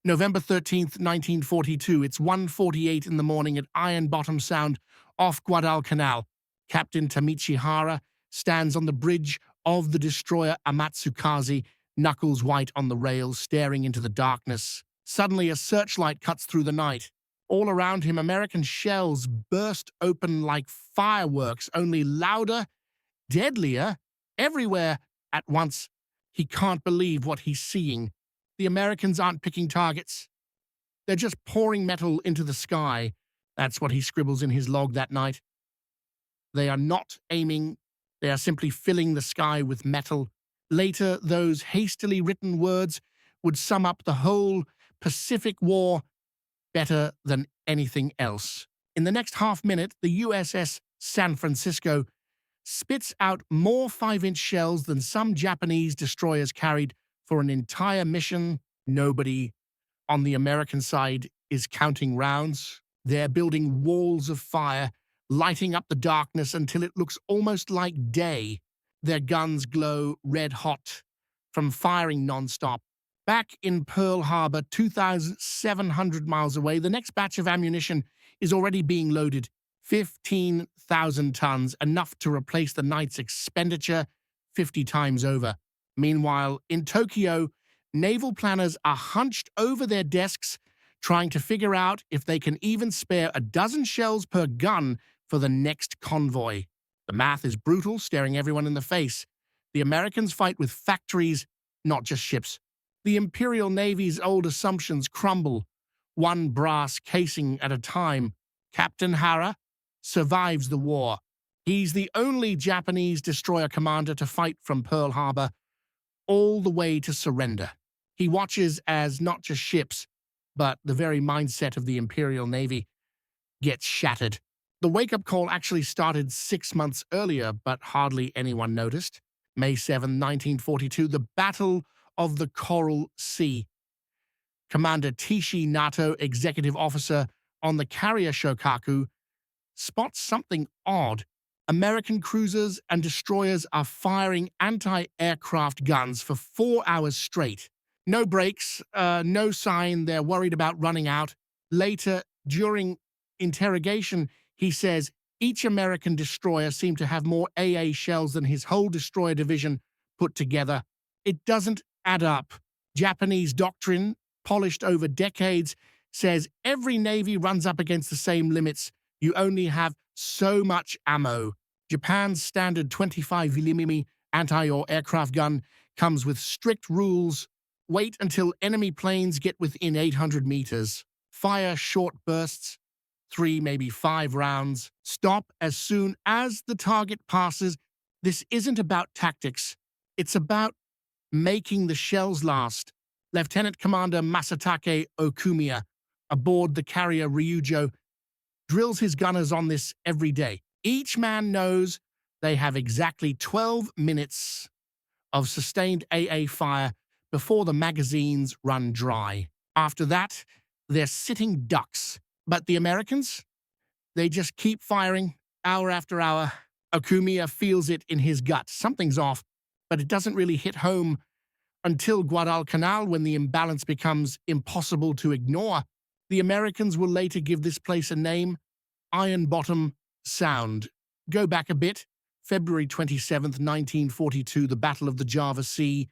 November 13th, 1942. It's 1:48 in the morning at Iron Bottom Sound off Guadalcanal. Captain Tameichi Hara stands on the bridge of the destroyer Amatsukaze, knuckles white on the rails, staring into the darkness. Suddenly, a searchlight cuts through the night. All around him, American shells burst open like fireworks, only louder, deadlier, everywhere at once. He can't believe what he's seeing. The Americans aren't picking targets. They're just pouring metal into the sky. That's what he scribbles in his log that night. They are not aiming. They are simply filling the sky with metal. Later, those hastily written words would sum up the whole Pacific War better than anything else. In the next half-minute, the USS San Francisco spits out more 5-inch shells than some Japanese destroyers carried for an entire mission. Nobody on the American side is counting rounds. They're building walls of fire, lighting up the darkness until it looks almost like day. Their guns glow red-hot from firing non-stop. Back in Pearl Harbor, 2,700 miles away, the next batch of ammunition is already being loaded. 15,000 tons, enough to replace the night's expenditure 50 times over. Meanwhile, in Tokyo, naval planners are hunched over their desks trying to figure out if they can even spare a dozen shells per gun for the next convoy. The math is brutal, staring everyone in the face. The Americans fight with factories, not just ships. The Imperial Navy's old assumptions crumble, one brass casing at a time. Captain Hara survives the war. He's the only Japanese destroyer commander to fight from Pearl Harbor all the way to surrender. He watches as not just ships, but the very mindset of the Imperial Navy gets shattered. The wake-up call actually started 6 months earlier, but hardly anyone noticed. May 7, 1942, the Battle of the Coral Sea. Commander Tishi Nato, executive officer on the carrier Shokaku, spots something odd. American cruisers and destroyers are firing anti-aircraft guns for 4 hours straight. No breaks, no sign they're worried about running out. Later, during interrogation, he says each American destroyer seemed to have more AA shells than his whole destroyer division put together. It doesn't add up. Japanese doctrine, polished over decades, says every navy runs up against the same limits. You only have so much ammo. Japan's standard 25mm anti-aircraft gun comes with strict rules. Wait until enemy planes get within 800 meters. Fire short bursts, 3, maybe 5 rounds. Stop as soon as the target passes. This isn't about tactics. It's about making the shells last. Lieutenant Commander Masatake Okumiya, aboard the carrier Ryujo, drills his gunners on this every day. Each man knows they have exactly 12 minutes of sustained AA fire before the magazines run dry. After that, they're sitting ducks. But the Americans? They just keep firing, hour after hour. Okumiya feels it in his gut. Something's off, but it doesn't really hit home until Guadalcanal, when the imbalance becomes impossible to ignore. The Americans will later give this place a name, Iron Bottom Sound. Go back a bit. February 27th, 1942, the Battle of the Java Sea.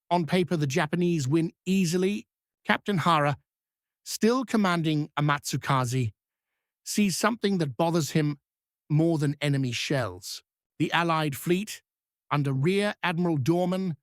On paper, the Japanese win easily. Captain Hara, still commanding Amatsukaze, sees something that bothers him more than enemy shells. The Allied fleet, under Rear Admiral Dorman,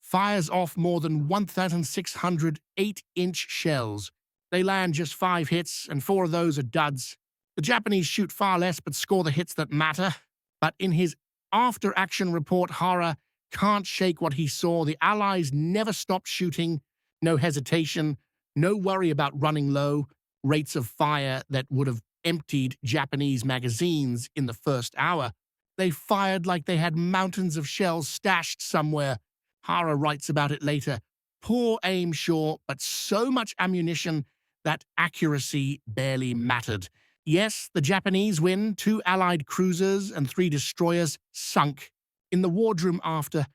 fires off more than 1,600 8-inch shells. They land just 5 hits, and 4 of those are duds. The Japanese shoot far less but score the hits that matter. But in his after-action report, Hara can't shake what he saw. The Allies never stopped shooting. No hesitation, no worry about running low. Rates of fire that would have emptied Japanese magazines in the first hour. They fired like they had mountains of shells stashed somewhere. Hara writes about it later. Poor aim, sure, but so much ammunition that accuracy barely mattered. Yes, the Japanese win. 2 Allied cruisers and 3 destroyers sunk. In the wardroom after,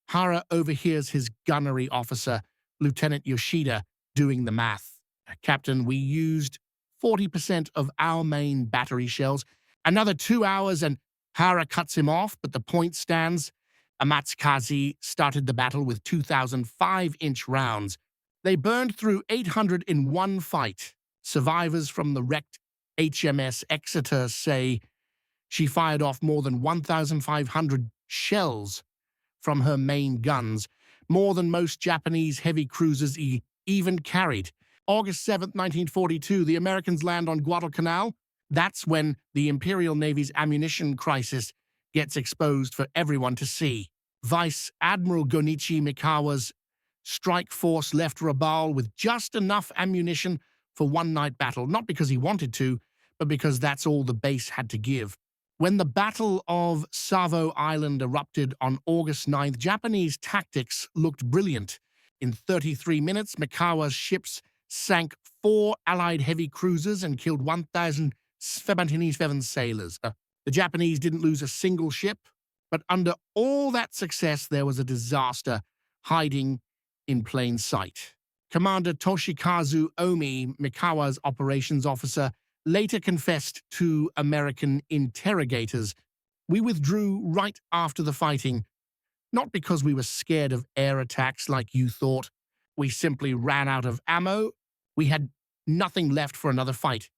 Hara overhears his gunnery officer, Lieutenant Yoshida, doing the math. Captain, we used 40% of our main battery shells. Another 2 hours and Hara cuts him off, but the point stands. Amatsukaze started the battle with 2,005-inch rounds. They burned through 800 in one fight. Survivors from the wrecked HMS Exeter say she fired off more than 1,500 shells from her main guns, more than most Japanese heavy cruisers even carried. August 7th, 1942, the Americans land on Guadalcanal. That's when the Imperial Navy's ammunition crisis gets exposed for everyone to see. Vice Admiral Gonichi Mikawa's strike force left Rabaul with just enough ammunition for one-night battle, not because he wanted to, but because that's all the base had to give. When the Battle of Savo Island erupted on August 9th, Japanese tactics looked brilliant. In 33 minutes, Mikawa's ships sank 4 Allied heavy cruisers and killed 1,077 sailors. The Japanese didn't lose a single ship, but under all that success, there was a disaster hiding in plain sight. Commander Toshikazu Omi, Mikawa's operations officer, later confessed to American interrogators, "We withdrew right after the fighting, not because we were scared of air attacks like you thought. We simply ran out of ammo. We had nothing left for another fight."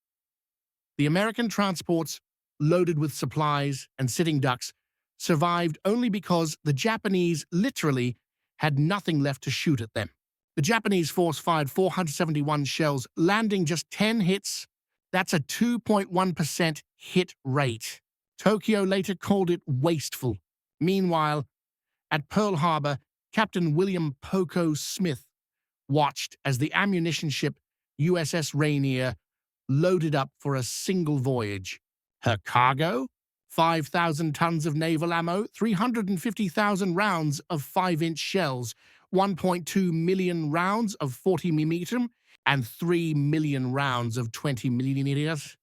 The American transports, loaded with supplies and sitting ducks, survived only because the Japanese literally had nothing left to shoot at them. The Japanese force fired 471 shells, landing just 10 hits. That's a 2.1% hit rate. Tokyo later called it wasteful. Meanwhile, at Pearl Harbor, Captain William Poco Smith watched as the ammunition ship USS Rainier loaded up for a single voyage. Her cargo? 5,000 tons of naval ammo, 350,000 rounds of 5-inch shells, 1.2 million rounds of 40mm, and 3 million rounds of 20mm.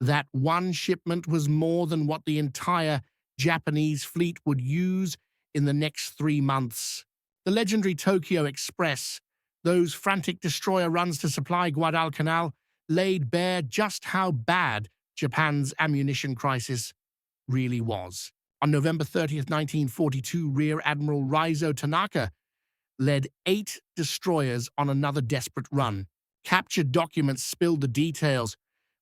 That one shipment was more than what the entire Japanese fleet would use in the next 3 months. The legendary Tokyo Express, those frantic destroyer runs to supply Guadalcanal, laid bare just how bad Japan's ammunition crisis really was. On November 30th, 1942, Rear Admiral Raizo Tanaka led 8 destroyers on another desperate run. Captured documents spilled the details.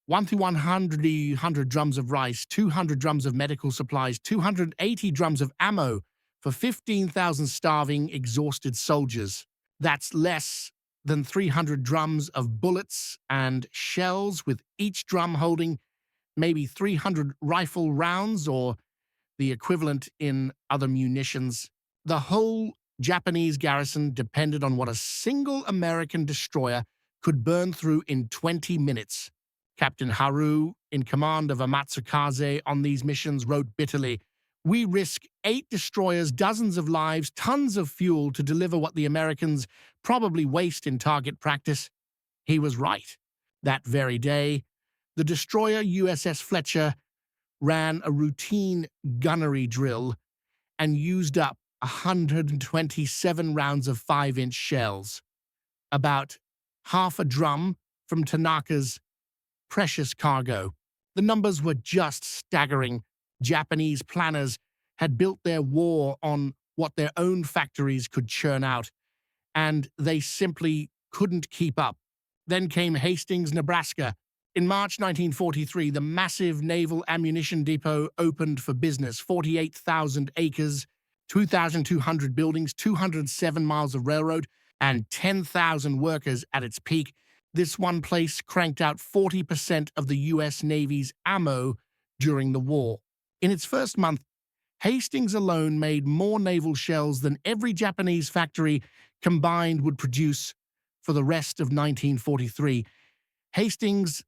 100 drums of rice, 200 drums of medical supplies, 280 drums of ammo for 15,000 starving, exhausted soldiers. That's less than 300 drums of bullets and shells, with each drum holding maybe 300 rifle rounds or the equivalent in other munitions. The whole Japanese garrison depended on what a single American destroyer could burn through in 20 minutes. Captain Haru, in command of Amatsukaze on these missions, wrote bitterly, "We risk 8 destroyers, dozens of lives, tons of fuel to deliver what the Americans probably waste in target practice." He was right. That very day, the destroyer USS Fletcher ran a routine gunnery drill and used up 127 rounds of 5-inch shells, about half a drum from Tanaka's precious cargo. The numbers were just staggering. Japanese planners had built their war on what their own factories could churn out, and they simply couldn't keep up. Then came Hastings, Nebraska. In March 1943, the massive naval ammunition depot opened for business. 48,000 acres, 2,200 buildings, 207 miles of railroad, and 10,000 workers at its peak. This one place cranked out 40% of the U.S. Navy's ammo during the war. In its first month, Hastings alone made more naval shells than every Japanese factory combined would produce for the rest of 1943. Hastings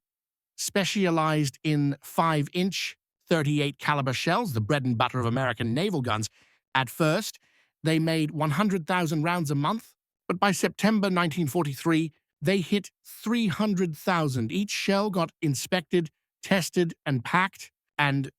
specialized in 5-inch, 38 caliber shells, the bread and butter of American naval guns. At first, they made 100,000 rounds a month, but by September 1943, they hit 300,000. Each shell got inspected, tested, and packed, and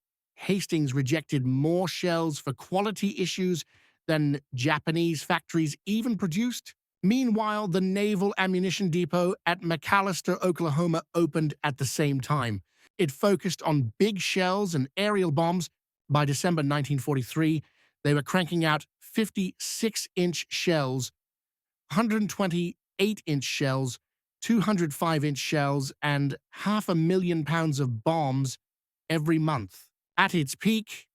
Hastings rejected more shells for quality issues than Japanese factories even produced. Meanwhile, the Naval Ammunition Depot at McAllister, Oklahoma opened at the same time. It focused on big shells and aerial bombs. By December 1943, they were cranking out 56-inch shells, 128-inch shells, 205-inch shells, and 500,000 pounds of bombs every month. At its peak,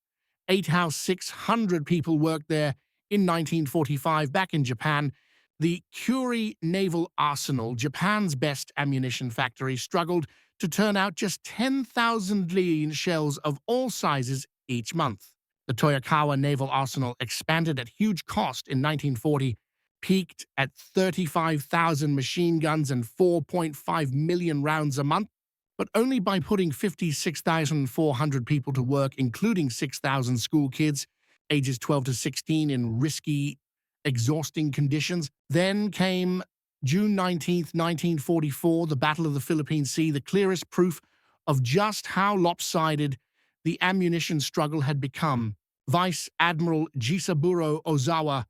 600 people worked there in 1945 back in Japan. The Curie Naval Arsenal, Japan's best ammunition factory, struggled to turn out just 10,000 lean shells of all sizes each month. The Toyokawa Naval Arsenal expanded at huge cost in 1940, peaked at 35,000 machine guns and 4.5 million rounds a month, but only by putting 56,400 people to work, including 6,000 school kids, ages 12 to 16, in risky, exhausting conditions. Then came June 19th, 1944, the Battle of the Philippine Sea, the clearest proof of just how lopsided the ammunition struggle had become. Vice Admiral Jisaburo Ozawa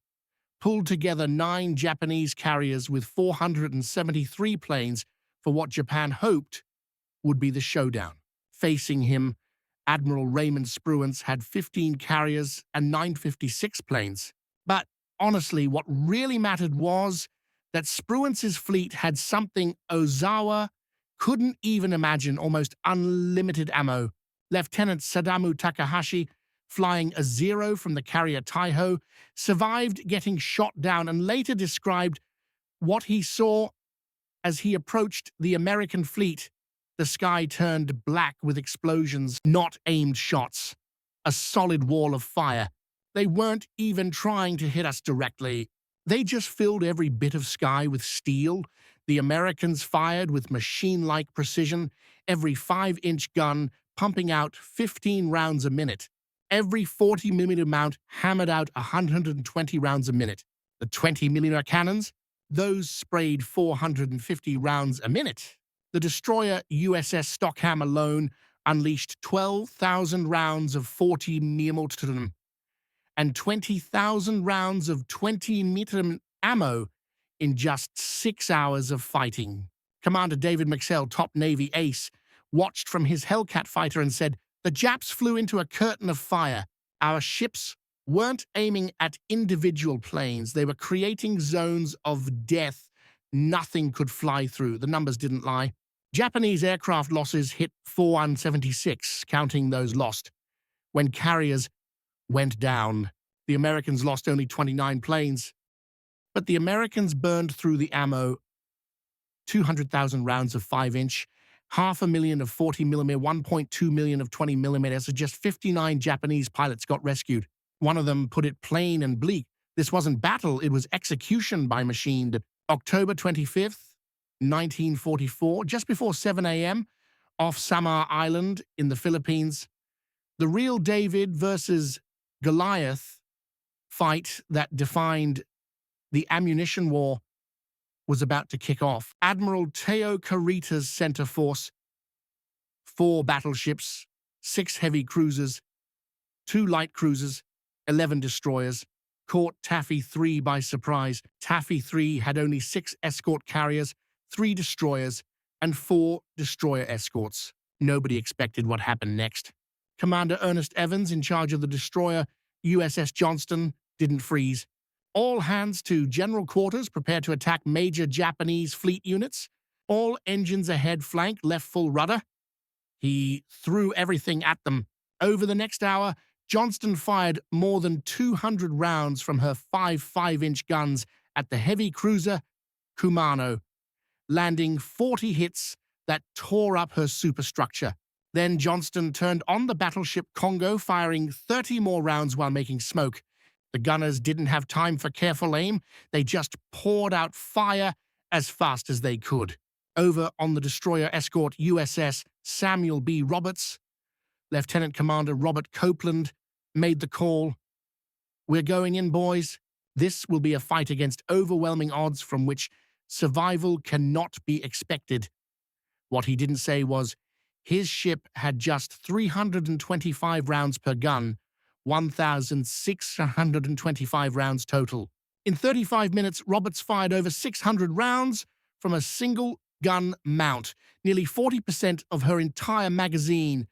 pulled together 9 Japanese carriers with 473 planes for what Japan hoped would be the showdown. Facing him, Admiral Raymond Spruance had 15 carriers and 956 planes. But honestly, what really mattered was that Spruance's fleet had something Ozawa couldn't even imagine: almost unlimited ammo. Lieutenant Sadamu Takahashi, flying a Zero from the carrier Taiho, survived getting shot down and later described what he saw as he approached the American fleet. The sky turned black with explosions, not aimed shots. A solid wall of fire. They weren't even trying to hit us directly. They just filled every bit of sky with steel. The Americans fired with machine-like precision, every 5-inch gun pumping out 15 rounds a minute. Every 40mm mount hammered out 120 rounds a minute. The 20mm cannons, those sprayed 450 rounds a minute. The destroyer USS Stockham alone unleashed 12,000 rounds of 40mm and 20,000 rounds of 20mm ammo in just 6 hours of fighting. Commander David McSell, top Navy ace, watched from his Hellcat fighter and said, "The Japs flew into a curtain of fire. Our ships weren't aiming at individual planes. They were creating zones of death nothing could fly through." The numbers didn't lie. Japanese aircraft losses hit 476, counting those lost. When carriers went down, the Americans lost only 29 planes. But the Americans burned through the ammo: 200,000 rounds of 5-inch, 500,000 of 40mm, 1.2 million of 20mm, so just 59 Japanese pilots got rescued. One of them put it plain and bleak: this wasn't battle, it was execution by machine. October 25th, 1944, just before 7 a.m., off Samar Island in the Philippines, the real David versus Goliath fight that defined the ammunition war was about to kick off. Admiral Teo Kurita's center force, 4 battleships, 6 heavy cruisers, 2 light cruisers, 11 destroyers, caught Taffy 3 by surprise. Taffy 3 had only 6 escort carriers, 3 destroyers, and 4 destroyer escorts. Nobody expected what happened next. Commander Ernest Evans, in charge of the destroyer USS Johnston, didn't freeze. All hands to general quarters, prepare to attack major Japanese fleet units. All engines ahead, flank, left full rudder. He threw everything at them. Over the next hour, Johnston fired more than 200 rounds from her 5.5-inch guns at the heavy cruiser Kumano, landing 40 hits that tore up her superstructure. Then Johnston turned on the battleship Congo, firing 30 more rounds while making smoke. The gunners didn't have time for careful aim. They just poured out fire as fast as they could. Over on the destroyer escort USS Samuel B. Roberts, Lieutenant Commander Robert Copeland made the call: "We're going in, boys. This will be a fight against overwhelming odds from which survival cannot be expected." What he didn't say was his ship had just 325 rounds per gun, 1,625 rounds total. In 35 minutes, Roberts fired over 600 rounds from a single gun mount, nearly 40% of her entire magazine,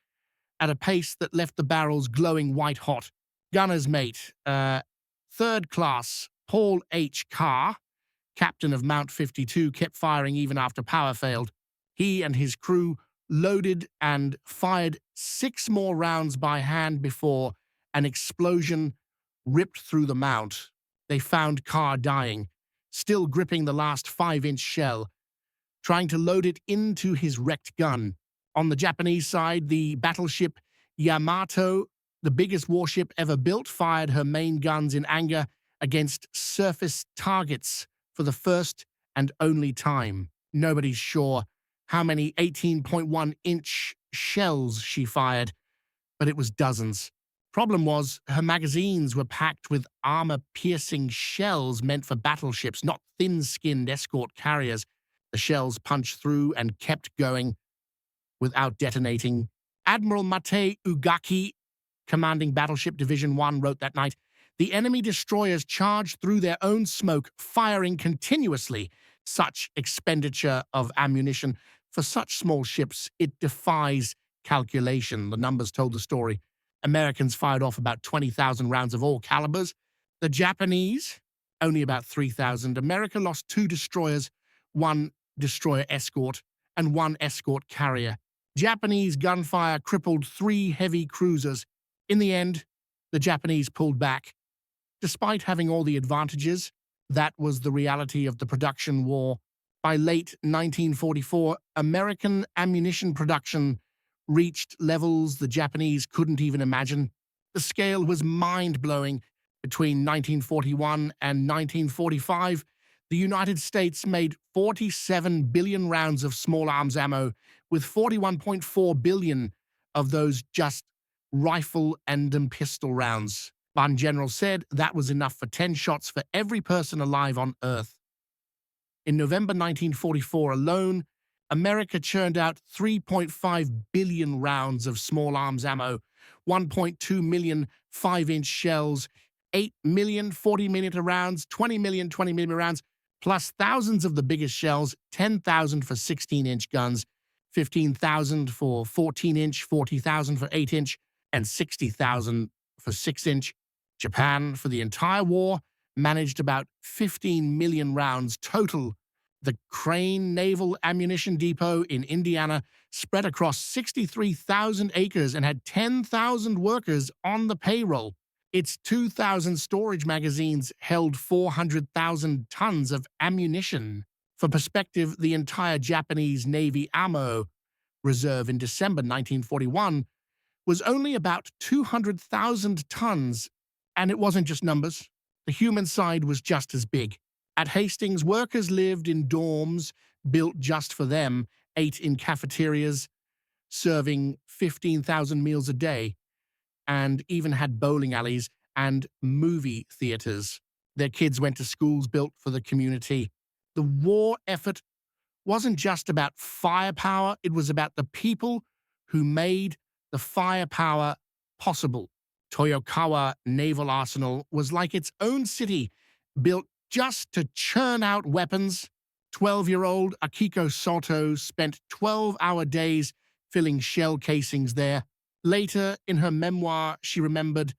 at a pace that left the barrels glowing white-hot. Gunner's mate, third class Paul H. Carr, captain of Mount 52, kept firing even after power failed. He and his crew loaded and fired 6 more rounds by hand before an explosion ripped through the mount. They found Carr dying, still gripping the last 5-inch shell, trying to load it into his wrecked gun. On the Japanese side, the battleship Yamato, the biggest warship ever built, fired her main guns in anger against surface targets for the first and only time. Nobody's sure how many 18.1-inch shells she fired, but it was dozens. Problem was, her magazines were packed with armor-piercing shells meant for battleships, not thin-skinned escort carriers. The shells punched through and kept going without detonating. Admiral Mate Ugaki, commanding Battleship Division 1, wrote that night, "The enemy destroyers charged through their own smoke, firing continuously. Such expenditure of ammunition for such small ships, it defies calculation." The numbers told the story. Americans fired off about 20,000 rounds of all calibers. The Japanese, only about 3,000. America lost 2 destroyers, 1 destroyer escort, and 1 escort carrier. Japanese gunfire crippled 3 heavy cruisers. In the end, the Japanese pulled back. Despite having all the advantages, that was the reality of the production war. By late 1944, American ammunition production reached levels the Japanese couldn't even imagine. The scale was mind-blowing. Between 1941 and 1945, the United States made 47 billion rounds of small arms ammo, with 41.4 billion of those just rifle and pistol rounds. One general said that was enough for 10 shots for every person alive on Earth. In November 1944 alone, America churned out 3.5 billion rounds of small arms ammo, 1.2 million 5-inch shells, 8 million 40-millimeter rounds, 20 million 20-millimeter rounds, plus thousands of the biggest shells, 10,000 for 16-inch guns, 15,000 for 14-inch, 40,000 for 8-inch, and 60,000 for 6-inch. Japan, for the entire war, managed about 15 million rounds total. The Crane Naval Ammunition Depot in Indiana spread across 63,000 acres and had 10,000 workers on the payroll. Its 2,000 storage magazines held 400,000 tons of ammunition. For perspective, the entire Japanese Navy ammo reserve in December 1941 was only about 200,000 tons, and it wasn't just numbers. The human side was just as big. At Hastings, workers lived in dorms built just for them, ate in cafeterias, serving 15,000 meals a day, and even had bowling alleys and movie theaters. Their kids went to schools built for the community. The war effort wasn't just about firepower, it was about the people who made the firepower possible. Toyokawa Naval Arsenal was like its own city, built just to churn out weapons. 12-year-old Akiko Soto spent 12-hour days filling shell casings there. Later, in her memoir, she remembered,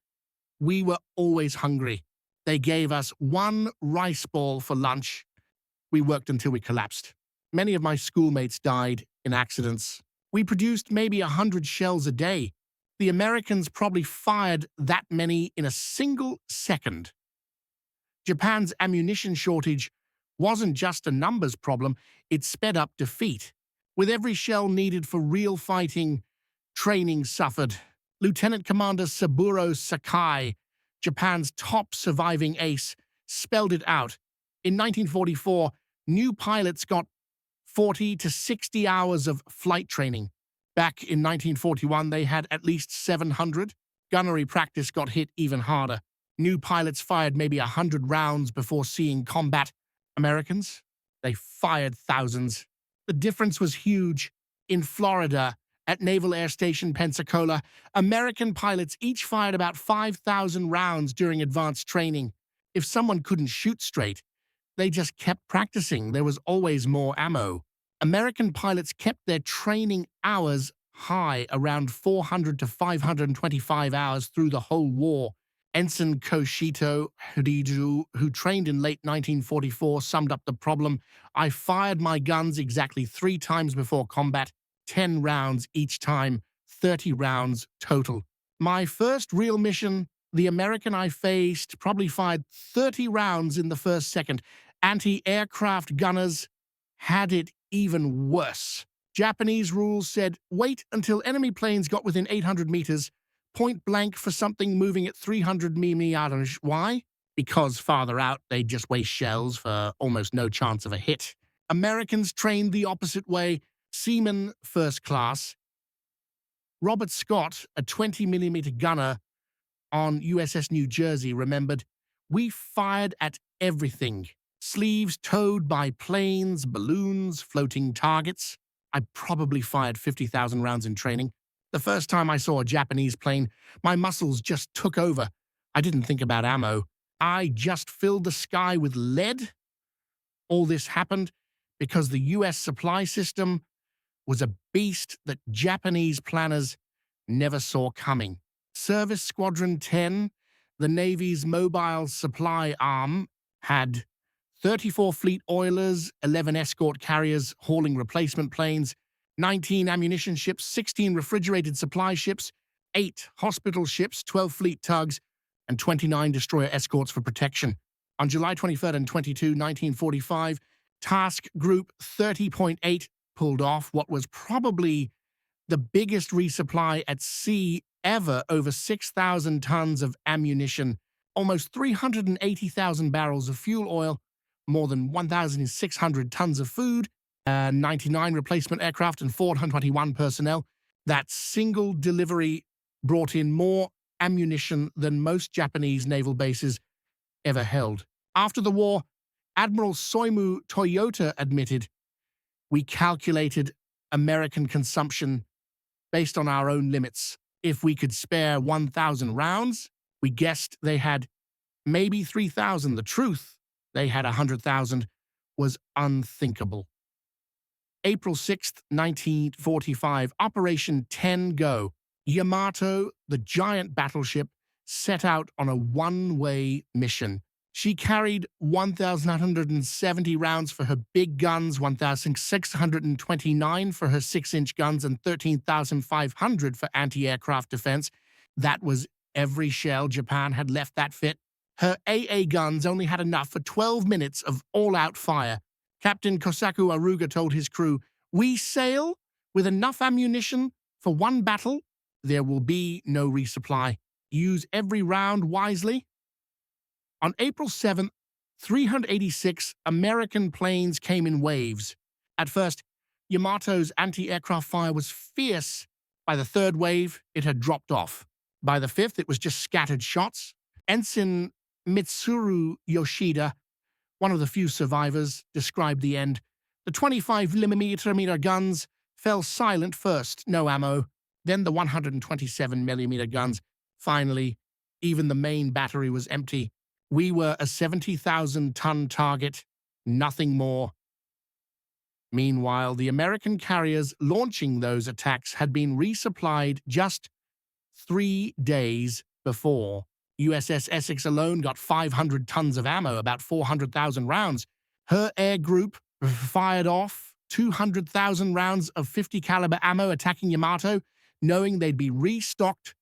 "We were always hungry. They gave us 1 rice ball for lunch. We worked until we collapsed. Many of my schoolmates died in accidents. We produced maybe 100 shells a day. The Americans probably fired that many in a single second." Japan's ammunition shortage wasn't just a numbers problem, it sped up defeat. With every shell needed for real fighting, training suffered. Lieutenant Commander Saburo Sakai, Japan's top surviving ace, spelled it out. In 1944, new pilots got 40 to 60 hours of flight training. Back in 1941, they had at least 700. Gunnery practice got hit even harder. New pilots fired maybe 100 rounds before seeing combat. Americans, they fired thousands. The difference was huge. In Florida, at Naval Air Station Pensacola, American pilots each fired about 5,000 rounds during advanced training. If someone couldn't shoot straight, they just kept practicing. There was always more ammo. American pilots kept their training hours high, around 400 to 525 hours through the whole war. Ensign Koshito Hidiju, who trained in late 1944, summed up the problem. I fired my guns exactly 3 times before combat, 10 rounds each time, 30 rounds total. My first real mission, the American I faced probably fired 30 rounds in the first second. Anti-aircraft gunners had it even worse. Japanese rules said wait until enemy planes got within 800 meters, point blank for something moving at 300 meters. Why? Because farther out, they'd just waste shells for almost no chance of a hit. Americans trained the opposite way. Seaman First Class Robert Scott, a 20mm gunner on USS New Jersey, remembered, we fired at everything. Sleeves towed by planes, balloons, floating targets. I probably fired 50,000 rounds in training. The first time I saw a Japanese plane, my muscles just took over. I didn't think about ammo. I just filled the sky with lead. All this happened because the US supply system was a beast that Japanese planners never saw coming. Service Squadron 10, the Navy's mobile supply arm, had 34 fleet oilers, 11 escort carriers hauling replacement planes, 19 ammunition ships, 16 refrigerated supply ships, 8 hospital ships, 12 fleet tugs, and 29 destroyer escorts for protection. On July 23rd and 22, 1945, Task Group 30.8 pulled off what was probably the biggest resupply at sea ever, over 6,000 tons of ammunition, almost 380,000 barrels of fuel oil, more than 1,600 tons of food, 99 replacement aircraft, and 421 personnel. That single delivery brought in more ammunition than most Japanese naval bases ever held. After the war, Admiral Soimu Toyota admitted, we calculated American consumption based on our own limits. If we could spare 1,000 rounds, we guessed they had maybe 3,000. The truth, they had 100,000, was unthinkable. April 6th, 1945, Operation 10 Go. Yamato, the giant battleship, set out on a one-way mission. She carried 1,970 rounds for her big guns, 1,629 for her 6-inch guns, and 13,500 for anti-aircraft defense. That was every shell Japan had left that fit. Her AA guns only had enough for 12 minutes of all-out fire. Captain Kosaku Aruga told his crew, we sail with enough ammunition for one battle. There will be no resupply. Use every round wisely. On April 7th, 386 American planes came in waves. At first, Yamato's anti-aircraft fire was fierce. By the third wave, it had dropped off. By the fifth, it was just scattered shots. Ensign Mitsuru Yoshida, one of the few survivors, described the end. The 25mm guns fell silent first, no ammo. Then the 127mm guns. Finally, even the main battery was empty. We were a 70,000-ton target, nothing more. Meanwhile, the American carriers launching those attacks had been resupplied just 3 days before. USS Essex alone got 500 tons of ammo, about 400,000 rounds. Her air group fired off 200,000 rounds of 50 caliber ammo attacking Yamato, knowing they'd be restocked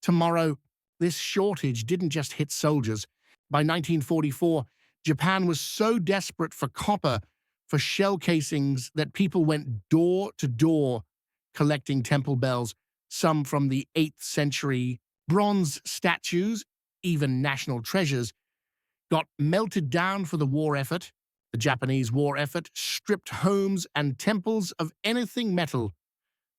tomorrow. This shortage didn't just hit soldiers. By 1944, Japan was so desperate for copper for shell casings that people went door to door collecting temple bells, some from the 8th century. Bronze statues, even national treasures, got melted down for the war effort. The Japanese war effort stripped homes and temples of anything metal.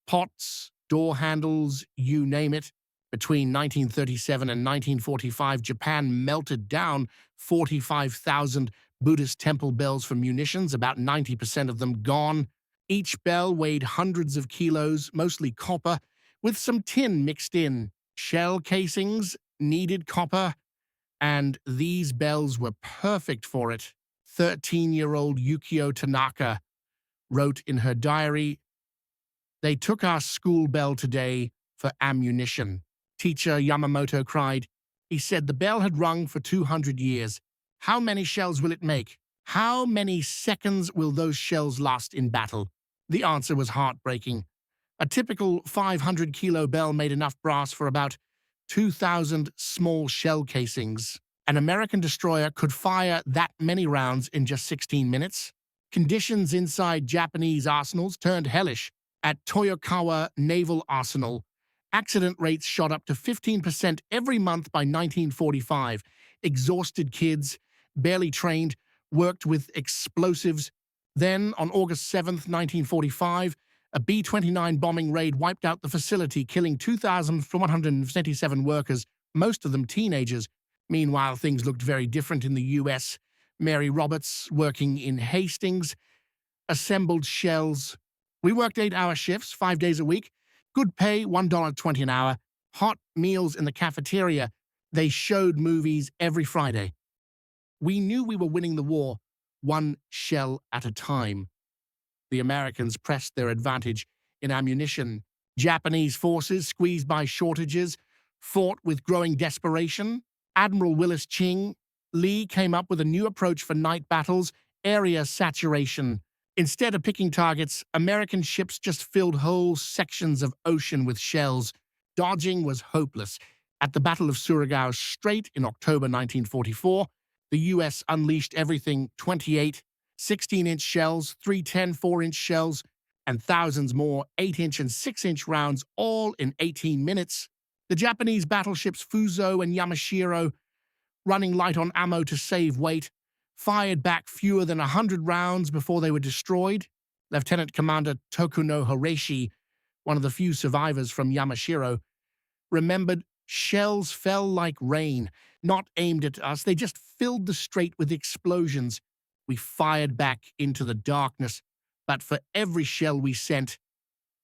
Pots, door handles, you name it. Between 1937 and 1945, Japan melted down 45,000 Buddhist temple bells for munitions, about 90% of them gone. Each bell weighed hundreds of kilos, mostly copper, with some tin mixed in. Shell casings needed copper. And these bells were perfect for it. 13-year-old Yukio Tanaka wrote in her diary, "They took our school bell today for ammunition." Teacher Yamamoto cried. He said the bell had rung for 200 years. How many shells will it make? How many seconds will those shells last in battle? The answer was heartbreaking. A typical 500-kilo bell made enough brass for about 2,000 small shell casings. An American destroyer could fire that many rounds in just 16 minutes. Conditions inside Japanese arsenals turned hellish. At Toyokawa Naval Arsenal, accident rates shot up to 15% every month by 1945. Exhausted kids, barely trained, worked with explosives. Then, on August 7th, 1945, a B-29 bombing raid wiped out the facility, killing 2,177 workers, most of them teenagers. Meanwhile, things looked very different in the U.S. Mary Roberts, working in Hastings, assembled shells. We worked 8-hour shifts, 5 days a week. Good pay, $1.20 an hour. Hot meals in the cafeteria. They showed movies every Friday. We knew we were winning the war, one shell at a time. The Americans pressed their advantage in ammunition. Japanese forces, squeezed by shortages, fought with growing desperation. Admiral Willis Ching Lee came up with a new approach for night battles: area saturation. Instead of picking targets, American ships just filled whole sections of ocean with shells. Dodging was hopeless. At the Battle of Surigao Strait in October 1944, the U.S. unleashed everything: 28 16-inch shells, 3 10-4-inch shells, and thousands more 8-inch and 6-inch rounds, all in 18 minutes. The Japanese battleships Fuso and Yamashiro, running light on ammo to save weight, fired back fewer than 100 rounds before they were destroyed. Lieutenant Commander Tokuno Horashi, one of the few survivors from Yamashiro, remembered, "Shells fell like rain, not aimed at us. They just filled the strait with explosions. We fired back into the darkness, but for every shell we sent,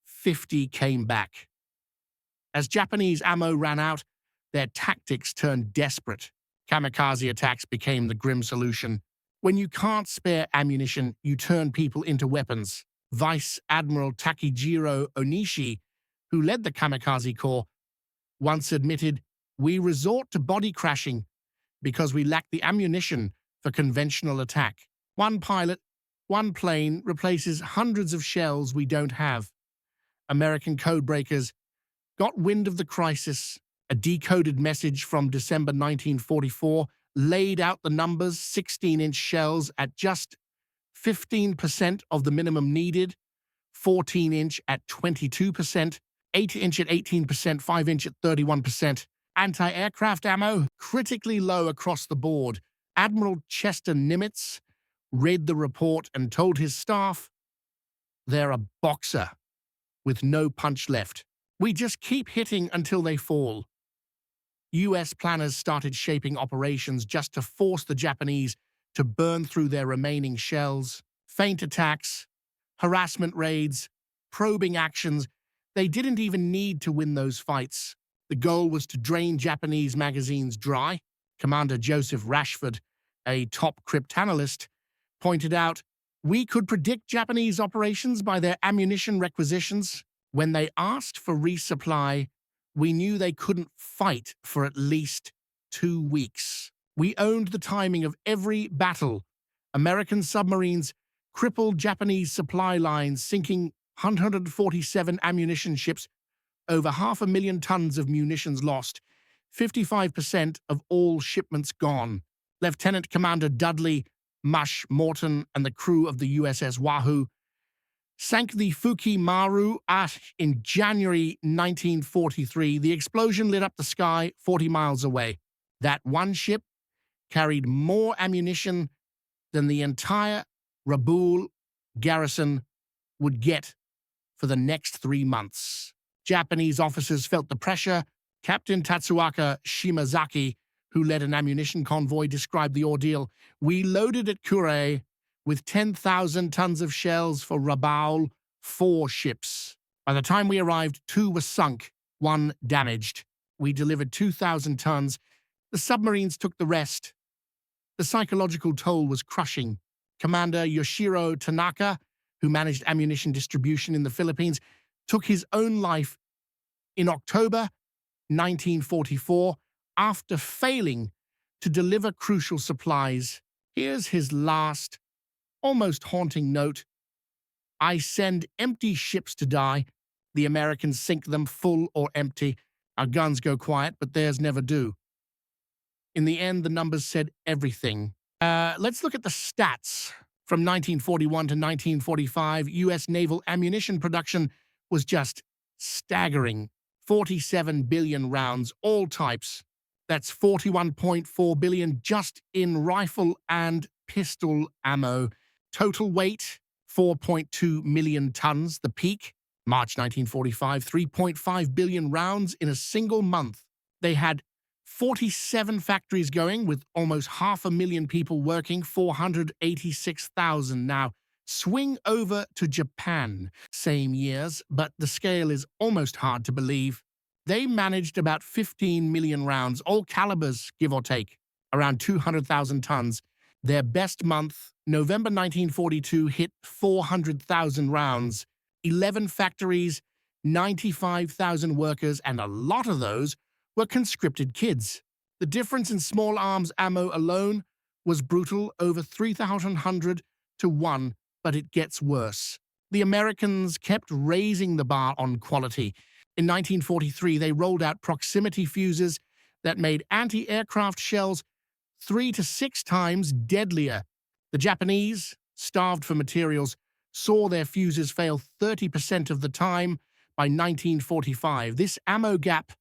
50 came back." As Japanese ammo ran out, their tactics turned desperate. Kamikaze attacks became the grim solution. When you can't spare ammunition, you turn people into weapons. Vice Admiral Takijiro Onishi, who led the Kamikaze Corps, once admitted, "We resort to body crashing because we lack the ammunition for conventional attack. One pilot, one plane replaces hundreds of shells we don't have." American codebreakers got wind of the crisis. A decoded message from December 1944 laid out the numbers: 16-inch shells at just 15% of the minimum needed, 14-inch at 22%, 8-inch at 18%, 5-inch at 31%. Anti-aircraft ammo critically low across the board. Admiral Chester Nimitz read the report and told his staff, "They're a boxer with no punch left. We just keep hitting until they fall." U.S. planners started shaping operations just to force the Japanese to burn through their remaining shells. Feint attacks, harassment raids, probing actions. They didn't even need to win those fights. The goal was to drain Japanese magazines dry. Commander Joseph Rashford, a top cryptanalyst, pointed out, "We could predict Japanese operations by their ammunition requisitions. When they asked for resupply, we knew they couldn't fight for at least 2 weeks. We owned the timing of every battle. American submarines crippled Japanese supply lines, sinking 147 ammunition ships, over 500,000 tons of munitions lost, 55% of all shipments gone." Lieutenant Commander Dudley Mush Morton and the crew of the USS Wahoo sank the Fuki Maru in January 1943. The explosion lit up the sky 40 miles away. That one ship carried more ammunition than the entire Rabaul garrison would get for the next 3 months. Japanese officers felt the pressure. Captain Tatsuaka Shimazaki, who led an ammunition convoy, described the ordeal. "We loaded at Kure with 10,000 tons of shells for Rabaul, 4 ships. By the time we arrived, 2 were sunk, 1 damaged. We delivered 2,000 tons. The submarines took the rest. The psychological toll was crushing. Commander Yoshiro Tanaka, who managed ammunition distribution in the Philippines, took his own life in October 1944 after failing to deliver crucial supplies. Here's his last, almost haunting note. "I send empty ships to die. The Americans sink them full or empty. Our guns go quiet, but theirs never do." In the end, the numbers said everything. Let's look at the stats. From 1941 to 1945, U.S. naval ammunition production was just staggering. 47 billion rounds, all types. That's 41.4 billion just in rifle and pistol ammo. Total weight, 4.2 million tons. The peak, March 1945, 3.5 billion rounds in a single month. They had 47 factories going with almost 500,000 people working, 486,000 now. Swing over to Japan, same years, but the scale is almost hard to believe. They managed about 15 million rounds, all calibers, give or take, around 200,000 tons. Their best month, November 1942, hit 400,000 rounds, 11 factories, 95,000 workers, and a lot of those were conscripted kids. The difference in small arms ammo alone was brutal, over 3,100 to 1, but it gets worse. The Americans kept raising the bar on quality. In 1943, they rolled out proximity fuses that made anti-aircraft shells 3 to 6 times deadlier. The Japanese, starved for materials, saw their fuses fail 30% of the time by 1945. This ammo gap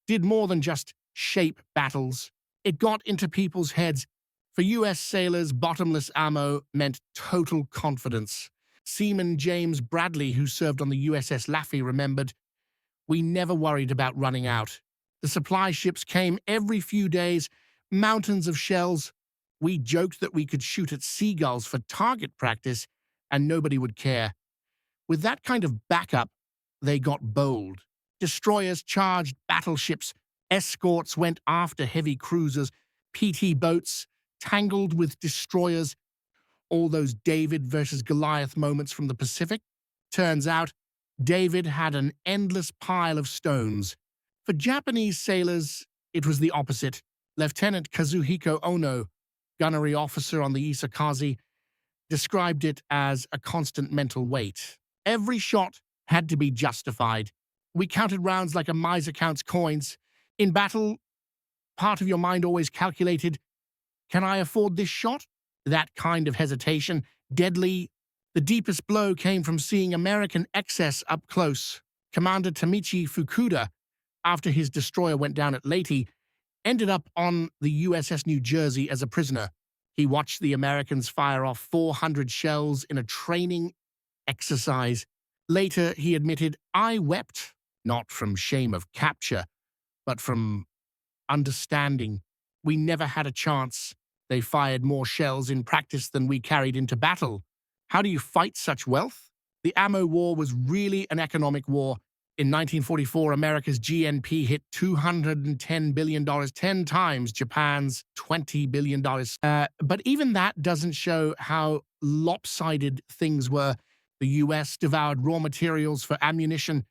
did more than just shape battles. It got into people's heads. For U.S. sailors, bottomless ammo meant total confidence. Seaman James Bradley, who served on the USS Laffey, remembered, "We never worried about running out. The supply ships came every few days, mountains of shells. We joked that we could shoot at seagulls for target practice, and nobody would care." With that kind of backup, they got bold. Destroyers charged battleships, escorts went after heavy cruisers, PT boats tangled with destroyers. All those David versus Goliath moments from the Pacific. Turns out, David had an endless pile of stones. For Japanese sailors, it was the opposite. Lieutenant Kazuhiko Ono, gunnery officer on the Isakaze, described it as a constant mental weight. Every shot had to be justified. "We counted rounds like a miser counts coins. In battle, part of your mind always calculated, can I afford this shot?" That kind of hesitation, deadly. The deepest blow came from seeing American excess up close. Commander Tameichi Fukuda, after his destroyer went down at Leyte, ended up on the USS New Jersey as a prisoner. He watched the Americans fire off 400 shells in a training exercise. Later, he admitted, "I wept, not from shame of capture, but from understanding. We never had a chance. They fired more shells in practice than we carried into battle. How do you fight such wealth?" The ammo war was really an economic war. In 1944, America's GNP hit $210 billion, 10 times Japan's $20 billion. But even that doesn't show how lopsided things were. The U.S. devoured raw materials for ammunition,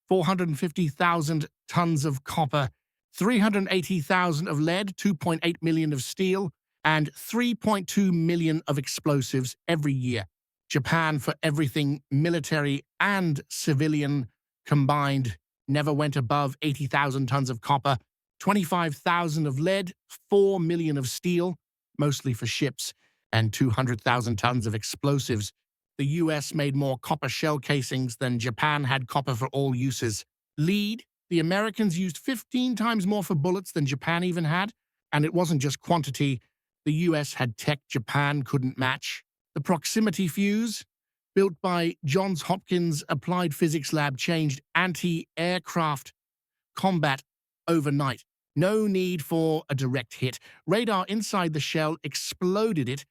450,000 tons of copper, 380,000 of lead, 2.8 million of steel, and 3.2 million of explosives every year. Japan, for everything military and civilian combined, never went above 80,000 tons of copper, 25,000 of lead, 4 million of steel, mostly for ships, and 200,000 tons of explosives. The U.S. made more copper shell casings than Japan had copper for all uses. Lead, the Americans used 15 times more for bullets than Japan even had, and it wasn't just quantity. The U.S. had tech Japan couldn't match. The proximity fuse, built by Johns Hopkins Applied Physics Lab, changed anti-aircraft combat overnight. No need for a direct hit. Radar inside the shell exploded it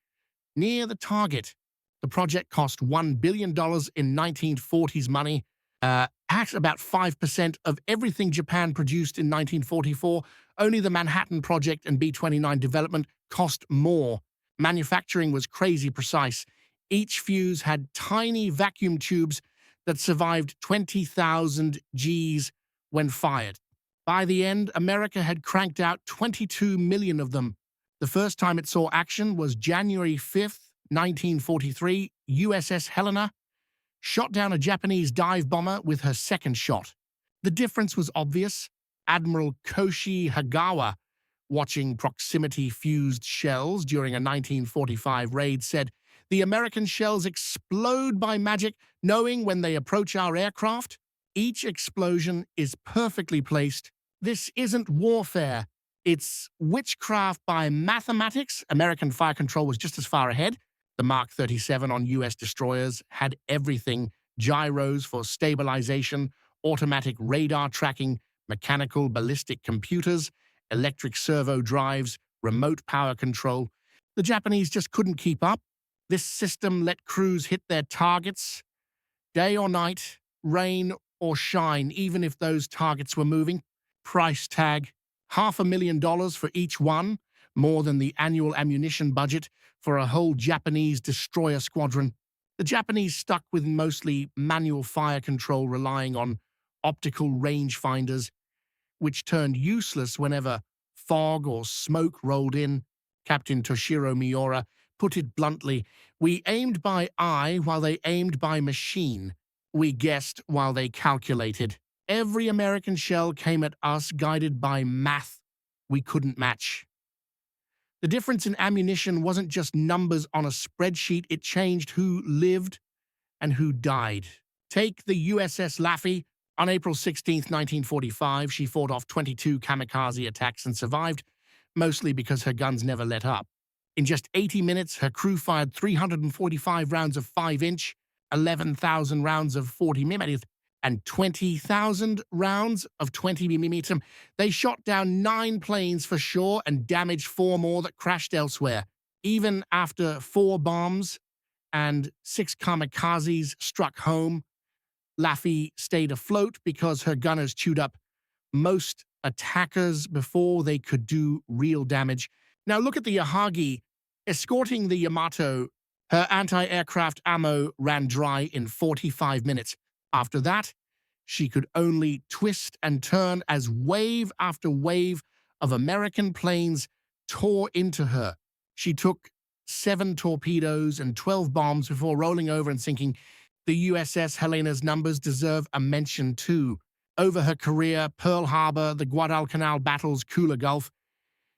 near the target. The project cost $1 billion in 1940s money, at about 5% of everything Japan produced in 1944, Only the Manhattan Project and B-29 development cost more. Manufacturing was crazy precise. Each fuse had tiny vacuum tubes that survived 20,000 Gs when fired. By the end, America had cranked out 22 million of them. The first time it saw action was January 5th, 1943. USS Helena shot down a Japanese dive bomber with her second shot. The difference was obvious. Admiral Koshi Hagawa, watching proximity-fused shells during a 1945 raid, said, "The American shells explode by magic, knowing when they approach our aircraft. Each explosion is perfectly placed. This isn't warfare. It's witchcraft by mathematics." American fire control was just as far ahead. The Mark 37 on U.S. destroyers had everything: gyros for stabilization, automatic radar tracking, mechanical ballistic computers, electric servo drives, remote power control. The Japanese just couldn't keep up. This system let crews hit their targets, day or night, rain or shine, even if those targets were moving. Price tag: $500,000 for each one, more than the annual ammunition budget for a whole Japanese destroyer squadron. The Japanese stuck with mostly manual fire control, relying on optical rangefinders, which turned useless whenever fog or smoke rolled in. Captain Toshiro Miura put it bluntly: "We aimed by eye while they aimed by machine. We guessed while they calculated. Every American shell came at us guided by math we couldn't match." The difference in ammunition wasn't just numbers on a spreadsheet, it changed who lived and who died. Take the USS Laffey. On April 16, 1945, she fought off 22 kamikaze attacks and survived, mostly because her guns never let up. In just 80 minutes, her crew fired 345 rounds of 5-inch, 11,000 rounds of 40mm, and 20,000 rounds of 20mm. They shot down 9 planes for sure and damaged 4 more that crashed elsewhere. Even after 4 bombs and 6 kamikazes struck home, Laffey stayed afloat because her gunners chewed up most attackers before they could do real damage. Now look at the Yahagi. Escorting the Yamato, her anti-aircraft ammo ran dry in 45 minutes. After that, she could only twist and turn as wave after wave of American planes tore into her. She took 7 torpedoes and 12 bombs before rolling over and sinking. The USS Helena's numbers deserve a mention too. Over her career, Pearl Harbor, the Guadalcanal battles, Kula Gulf,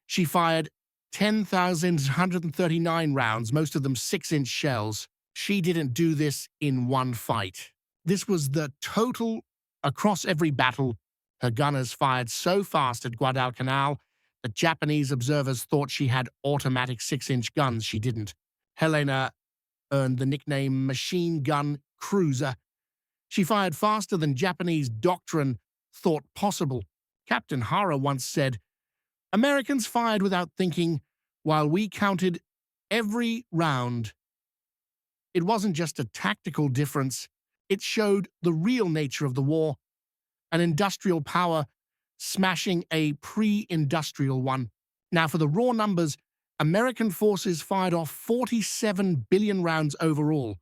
she fired 10,139 rounds, most of them 6-inch shells. She didn't do this in one fight. This was the total across every battle. Her gunners fired so fast at Guadalcanal that Japanese observers thought she had automatic 6-inch guns. She didn't. Helena earned the nickname Machine Gun Cruiser. She fired faster than Japanese doctrine thought possible. Captain Hara once said, "Americans fired without thinking, while we counted every round." It wasn't just a tactical difference. It showed the real nature of the war, an industrial power smashing a pre-industrial one. Now, for the raw numbers, American forces fired off 47 billion rounds overall.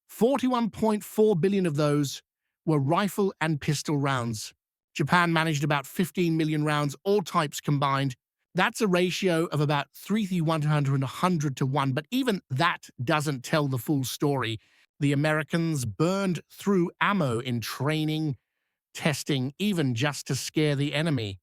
41.4 billion of those were rifle and pistol rounds. Japan managed about 15 million rounds, all types combined. That's a ratio of about 3:100 to 1, but even that doesn't tell the full story. The Americans burned through ammo in training, testing, even just to scare the enemy.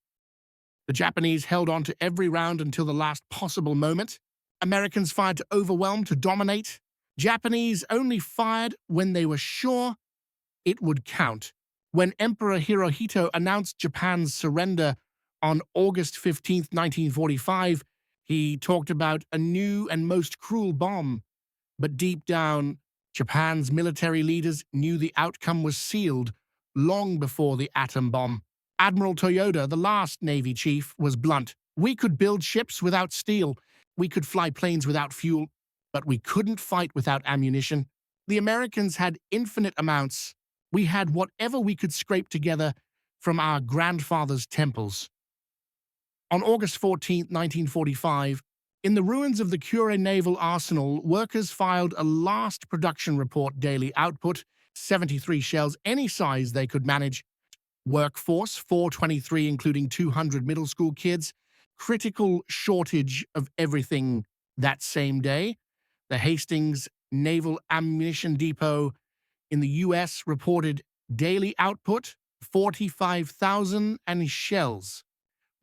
The Japanese held on to every round until the last possible moment. Americans fired to overwhelm, to dominate. Japanese only fired when they were sure it would count. When Emperor Hirohito announced Japan's surrender on August 15, 1945, he talked about a new and most cruel bomb. But deep down, Japan's military leaders knew the outcome was sealed long before the atom bomb. Admiral Toyoda, the last Navy chief, was blunt. "We could build ships without steel. We could fly planes without fuel. But we couldn't fight without ammunition. The Americans had infinite amounts. We had whatever we could scrape together from our grandfathers' temples." On August 14, 1945, in the ruins of the Kure Naval Arsenal, workers filed a last production report: daily output, 73 shells, any size they could manage. Workforce, 423, including 200 middle school kids. Critical shortage of everything that same day. The Hastings Naval Ammunition Depot in the U.S. reported daily output, 45,000 and shells.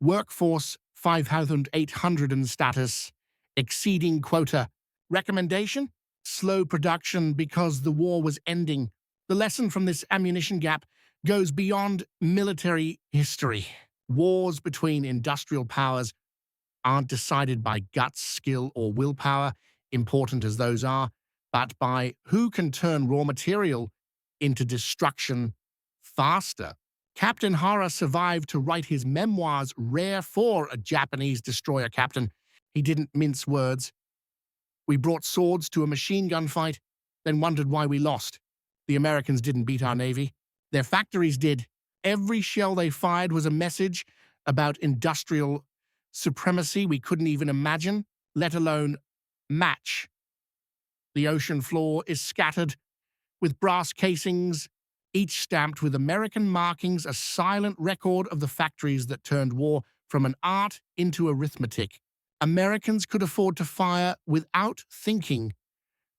Workforce, 5,800 and status, exceeding quota. Recommendation? Slow production because the war was ending. The lesson from this ammunition gap goes beyond military history. Wars between industrial powers aren't decided by guts, skill, or willpower, important as those are, but by who can turn raw material into destruction faster. Captain Hara survived to write his memoirs, rare for a Japanese destroyer captain. He didn't mince words. We brought swords to a machine gun fight, then wondered why we lost. The Americans didn't beat our Navy. Their factories did. Every shell they fired was a message about industrial supremacy we couldn't even imagine, let alone match. The ocean floor is scattered with brass casings, each stamped with American markings, a silent record of the factories that turned war from an art into arithmetic. Americans could afford to fire without thinking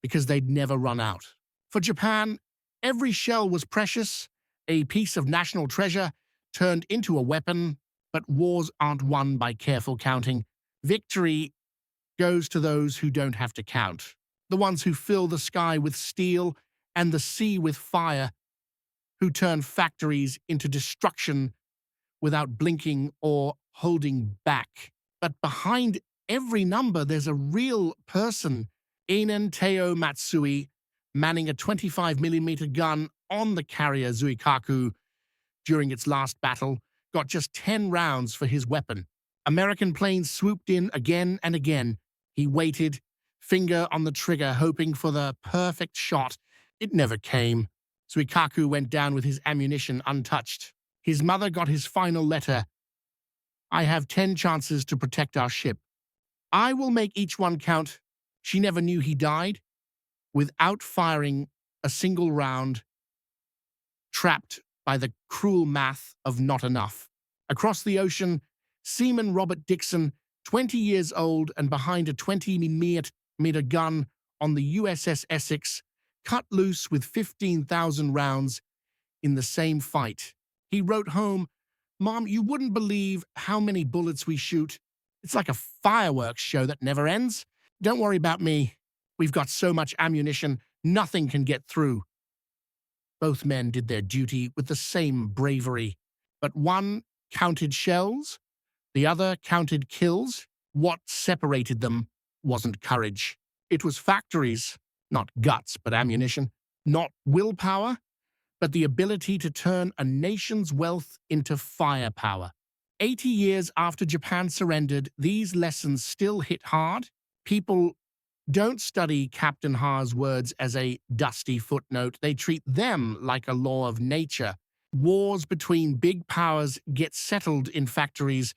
because they'd never run out. For Japan, every shell was precious, a piece of national treasure turned into a weapon, but wars aren't won by careful counting. Victory goes to those who don't have to count, the ones who fill the sky with steel and the sea with fire, who turn factories into destruction without blinking or holding back. But behind every number, there's a real person. Einen Teo Matsui, manning a 25mm gun on the carrier Zuikaku during its last battle, got just 10 rounds for his weapon. American planes swooped in again and again. He waited, finger on the trigger, hoping for the perfect shot. It never came. Zuikaku went down with his ammunition untouched. His mother got his final letter. I have 10 chances to protect our ship. I will make each one count. She never knew he died without firing a single round, trapped by the cruel math of not enough. Across the ocean, Seaman Robert Dixon, 20 years old and behind a 20mm gun on the USS Essex, cut loose with 15,000 rounds in the same fight. He wrote home, "Mom, you wouldn't believe how many bullets we shoot. It's like a fireworks show that never ends. Don't worry about me. We've got so much ammunition, nothing can get through." Both men did their duty with the same bravery, but one counted shells, the other counted kills. What separated them wasn't courage. It was factories, not guts, but ammunition. Not willpower, but the ability to turn a nation's wealth into firepower. 80 years after Japan surrendered, these lessons still hit hard. People don't study Captain Hara's words as a dusty footnote. They treat them like a law of nature. Wars between big powers get settled in factories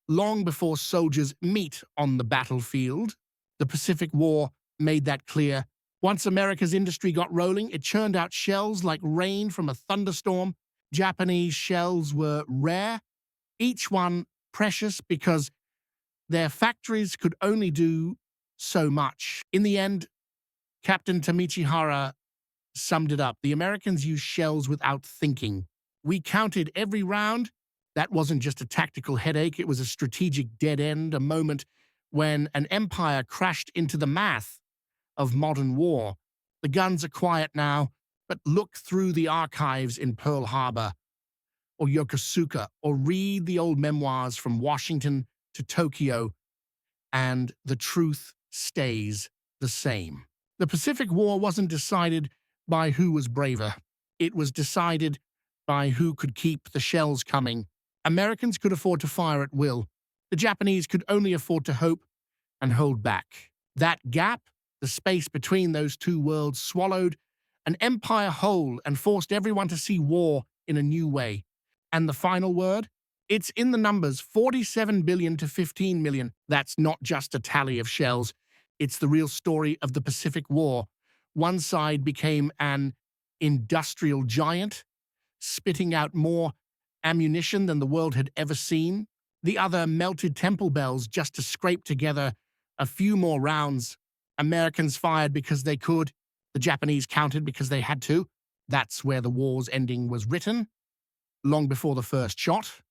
long before soldiers meet on the battlefield. The Pacific War made that clear. Once America's industry got rolling, it churned out shells like rain from a thunderstorm. Japanese shells were rare, each one precious because their factories could only do so much. In the end, Captain Tameichi Hara summed it up. The Americans used shells without thinking. We counted every round. That wasn't just a tactical headache, it was a strategic dead end, a moment when an empire crashed into the math of modern war. The guns are quiet now, but look through the archives in Pearl Harbor or Yokosuka, or read the old memoirs from Washington to Tokyo, and the truth stays the same. The Pacific War wasn't decided by who was braver. It was decided by who could keep the shells coming. Americans could afford to fire at will. The Japanese could only afford to hope and hold back. That gap, the space between those two worlds, swallowed an empire whole and forced everyone to see war in a new way. And the final word? It's in the numbers 47 billion to 15 million. That's not just a tally of shells. It's the real story of the Pacific War. One side became an industrial giant, spitting out more ammunition than the world had ever seen. The other melted temple bells just to scrape together a few more rounds. Americans fired because they could. The Japanese countered because they had to. That's where the war's ending was written, long before the first shot.